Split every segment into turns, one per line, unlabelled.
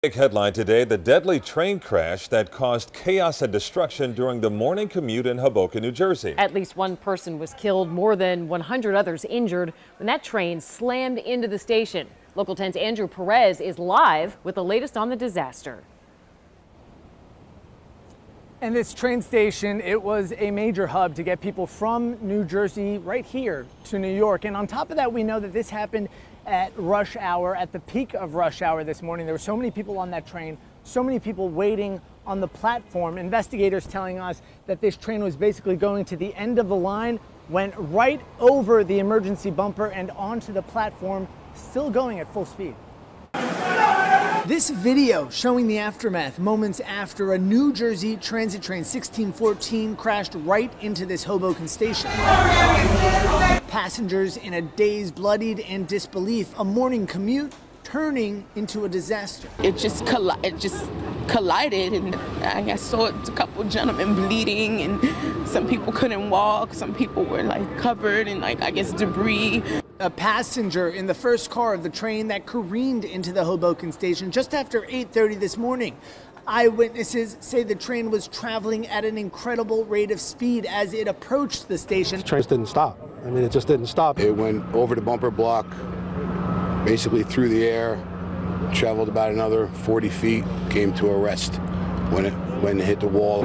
Big headline today, the deadly train crash that caused chaos and destruction during the morning commute in Hoboken, New Jersey.
At least one person was killed, more than 100 others injured when that train slammed into the station. Local 10's Andrew Perez is live with the latest on the disaster.
And this train station, it was a major hub to get people from New Jersey right here to New York. And on top of that, we know that this happened at rush hour, at the peak of rush hour this morning. There were so many people on that train, so many people waiting on the platform. Investigators telling us that this train was basically going to the end of the line, went right over the emergency bumper and onto the platform, still going at full speed. This video showing the aftermath moments after a New Jersey transit train 1614 crashed right into this Hoboken station. Passengers in a daze, bloodied, and disbelief. A morning commute turning into a disaster.
It just collided, and I saw a couple gentlemen bleeding, and some people couldn't walk. Some people were covered in I guess debris.
A passenger in the first car of the train that careened into the Hoboken station just after 8:30 this morning. Eyewitnesses say the train was traveling at an incredible rate of speed as it approached the station.
The train didn't stop. I mean, it just didn't stop.
It went over the bumper block, basically through the air, traveled about another 40 feet, came to a rest when it hit the wall.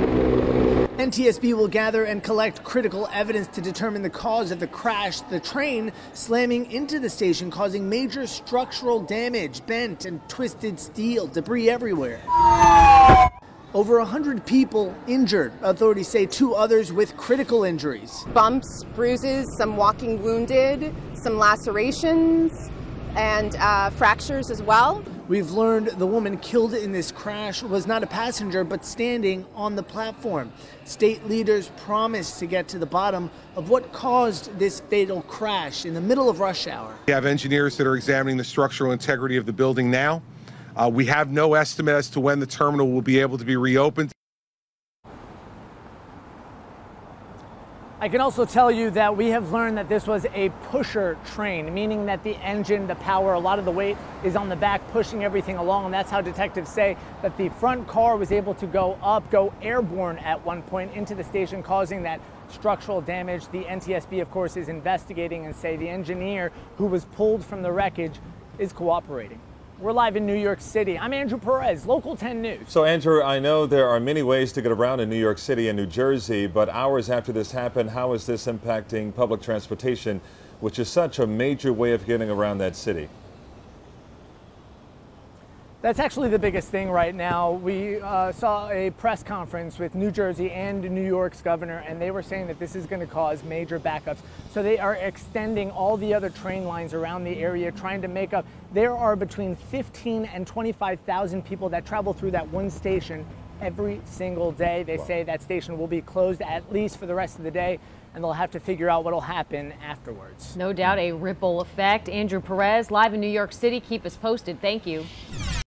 NTSB will gather and collect critical evidence to determine the cause of the crash. The train slamming into the station, causing major structural damage, bent and twisted steel, debris everywhere. Over 100 people injured. Authorities say 2 others with critical injuries.
Bumps, bruises, some walking wounded, some lacerations, and fractures as well.
We've learned the woman killed in this crash was not a passenger, but standing on the platform. State leaders promised to get to the bottom of what caused this fatal crash in the middle of rush hour.
We have engineers that are examining the structural integrity of the building now. We have no estimate as to when the terminal will be able to be reopened.
I can also tell you that we have learned that this was a pusher train, meaning that the engine, the power, a lot of the weight is on the back, pushing everything along. And that's how detectives say that the front car was able to go airborne at one point into the station, causing that structural damage. The NTSB, of course, is investigating and say the engineer who was pulled from the wreckage is cooperating. We're live in New York City. I'm Andrew Perez, Local 10 News.
So, Andrew, I know there are many ways to get around in New York City and New Jersey, but hours after this happened, how is this impacting public transportation, which is such a major way of getting around that city?
That's actually the biggest thing right now. We saw a press conference with New Jersey and New York's governor, and they were saying that this is going to cause major backups. So they are extending all the other train lines around the area, trying to make up. There are between 15 and 25,000 people that travel through that one station every single day. They say that station will be closed at least for the rest of the day, and they'll have to figure out what will happen afterwards.
No doubt a ripple effect. Andrew Perez, live in New York City. Keep us posted. Thank you.